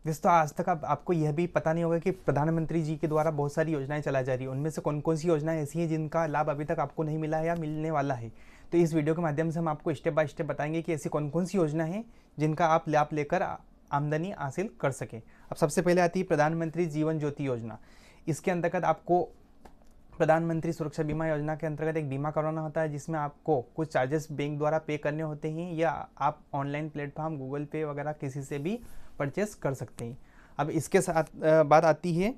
दोस्तों आज तक आपको यह भी पता नहीं होगा कि प्रधानमंत्री जी के द्वारा बहुत सारी योजनाएं चलाई जा रही हैं। उनमें से कौन कौन सी योजनाएं ऐसी हैं जिनका लाभ अभी तक आपको नहीं मिला है या मिलने वाला है। तो इस वीडियो के माध्यम से हम आपको स्टेप बाय स्टेप बताएंगे कि ऐसी कौन कौन सी योजना है जिनका आप लाभ लेकर आमदनी हासिल कर सकें। अब सबसे पहले आती है प्रधानमंत्री जीवन ज्योति योजना। इसके अंतर्गत आपको प्रधानमंत्री सुरक्षा बीमा योजना के अंतर्गत एक बीमा करवाना होता है, जिसमें आपको कुछ चार्जेस बैंक द्वारा पे करने होते हैं या आप ऑनलाइन प्लेटफॉर्म गूगल पे वगैरह किसी से भी परचेस कर सकते हैं। अब इसके साथ बात आती है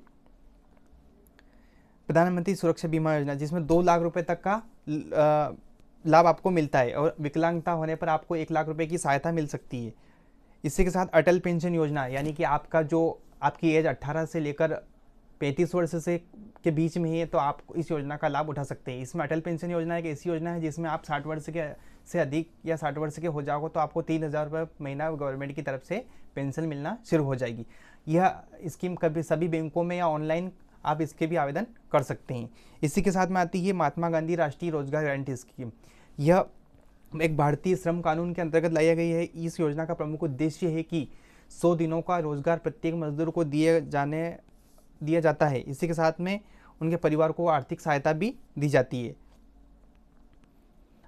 प्रधानमंत्री सुरक्षा बीमा योजना, जिसमें 2 लाख रुपए तक का लाभ आपको मिलता है और विकलांगता होने पर आपको 1 लाख रुपए की सहायता मिल सकती है। इसी के साथ अटल पेंशन योजना, यानी कि आपकी एज 18 से लेकर 35 वर्ष से के बीच में है तो आप इस योजना का लाभ उठा सकते हैं। इसमें अटल पेंशन योजना एक ऐसी योजना है जिसमें आप 60 वर्ष के से अधिक या 60 वर्ष के हो जाओगे तो आपको 3,000 रुपये महीना गवर्नमेंट की तरफ से पेंशन मिलना शुरू हो जाएगी। यह स्कीम कभी सभी बैंकों में या ऑनलाइन आप इसके भी आवेदन कर सकते हैं। इसी के साथ में आती है महात्मा गांधी राष्ट्रीय रोजगार गारंटी स्कीम। यह एक भारतीय श्रम कानून के अंतर्गत लाई गई है। इस योजना का प्रमुख उद्देश्य है कि 100 दिनों का रोजगार प्रत्येक मजदूर को दिया जाता है। इसी के साथ में उनके परिवार को आर्थिक सहायता भी दी जाती है।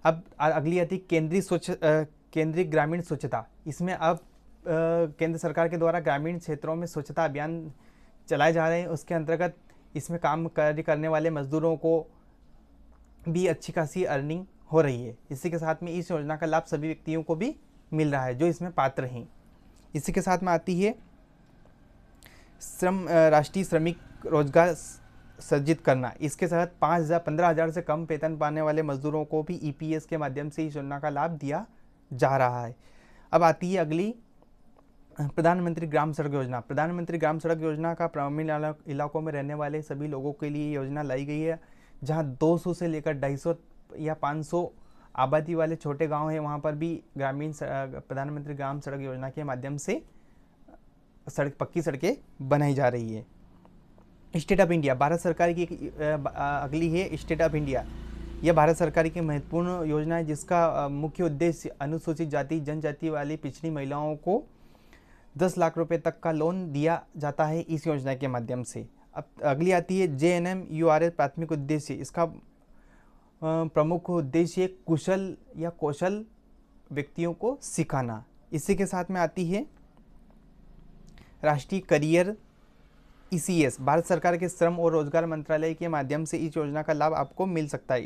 अब अगली आती केंद्रीय ग्रामीण स्वच्छता। इसमें अब केंद्र सरकार के द्वारा ग्रामीण क्षेत्रों में स्वच्छता अभियान चलाए जा रहे हैं। उसके अंतर्गत इसमें काम करने वाले मजदूरों को भी अच्छी खासी अर्निंग हो रही है। इसी के साथ में इस योजना का लाभ सभी व्यक्तियों को भी मिल रहा है जो इसमें पात्र हैं। इसी के साथ में आती है राष्ट्रीय श्रमिक रोजगार सृजित करना। इसके तहत 15,000 से कम वेतन पाने वाले मजदूरों को भी ईपीएस के माध्यम से इस योजना का लाभ दिया जा रहा है। अब आती है अगली प्रधानमंत्री ग्राम सड़क योजना। प्रधानमंत्री ग्राम सड़क योजना का ग्रामीण इलाकों में रहने वाले सभी लोगों के लिए योजना लाई गई है। जहां 200 से लेकर 250 या 500 आबादी वाले छोटे गांव हैं, वहां पर भी प्रधानमंत्री ग्राम सड़क योजना के माध्यम से पक्की सड़कें बनाई जा रही है। स्टेट ऑफ इंडिया, भारत सरकार की अगली है स्टेट ऑफ इंडिया। यह भारत सरकार की महत्वपूर्ण योजना है जिसका मुख्य उद्देश्य अनुसूचित जाति जनजाति वाली पिछड़ी महिलाओं को 10 लाख रुपए तक का लोन दिया जाता है इस योजना के माध्यम से। अब अगली आती है JNMURL प्राथमिक उद्देश्य। इसका प्रमुख उद्देश्य कुशल या कौशल व्यक्तियों को सिखाना। इसी के साथ में आती है राष्ट्रीय करियर ECS। भारत सरकार के श्रम और रोजगार मंत्रालय के माध्यम से इस योजना का लाभ आपको मिल सकता है।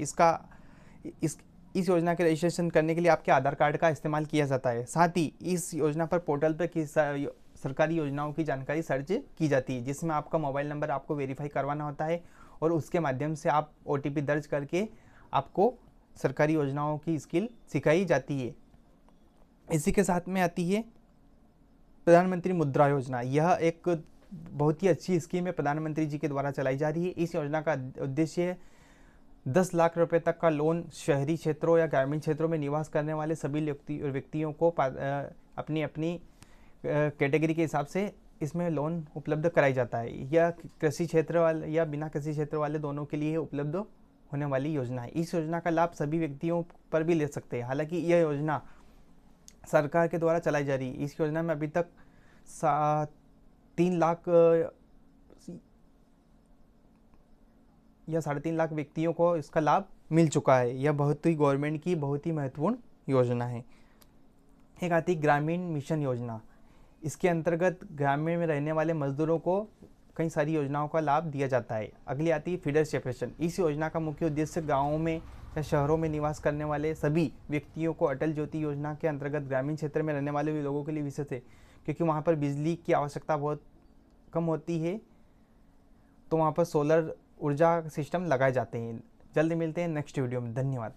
इस योजना के रजिस्ट्रेशन करने के लिए आपके आधार कार्ड का इस्तेमाल किया जाता है। साथ ही इस योजना पर पोर्टल पर सरकारी योजनाओं की जानकारी सर्च की जाती है, जिसमें आपका मोबाइल नंबर आपको वेरीफाई करवाना होता है और उसके माध्यम से आप OTP दर्ज करके आपको सरकारी योजनाओं की स्किल सिखाई जाती है। इसी के साथ में आती है प्रधानमंत्री मुद्रा योजना। यह एक बहुत ही अच्छी स्कीम है, प्रधानमंत्री जी के द्वारा चलाई जा रही है। इस योजना का उद्देश्य है 10 लाख रुपए तक का लोन शहरी क्षेत्रों या ग्रामीण क्षेत्रों में निवास करने वाले सभी व्यक्तियों को अपनी कैटेगरी के हिसाब से इसमें लोन उपलब्ध कराया जाता है। यह कृषि क्षेत्र वाले या बिना कृषि क्षेत्र वाले दोनों के लिए उपलब्ध होने वाली योजना है। इस योजना का लाभ सभी व्यक्तियों पर भी ले सकते हैं। हालांकि यह योजना सरकार के द्वारा चलाई जा रही है। इस योजना में अभी तक 3 लाख या 3.5 लाख व्यक्तियों को इसका लाभ मिल चुका है। यह बहुत ही गवर्नमेंट की बहुत ही महत्वपूर्ण योजना है। एक आती है ग्रामीण मिशन योजना। इसके अंतर्गत ग्रामीण में रहने वाले मजदूरों को कई सारी योजनाओं का लाभ दिया जाता है। अगली आती है फीडर सेपरेशन। इस योजना का मुख्य उद्देश्य गाँवों में या शहरों में निवास करने वाले सभी व्यक्तियों को अटल ज्योति योजना के अंतर्गत ग्रामीण क्षेत्र में रहने वाले लोगों के लिए विशेष है, क्योंकि वहाँ पर बिजली की आवश्यकता बहुत कम होती है, तो वहाँ पर सोलर ऊर्जा सिस्टम लगाए जाते हैं। जल्द मिलते हैं नेक्स्ट वीडियो में। धन्यवाद।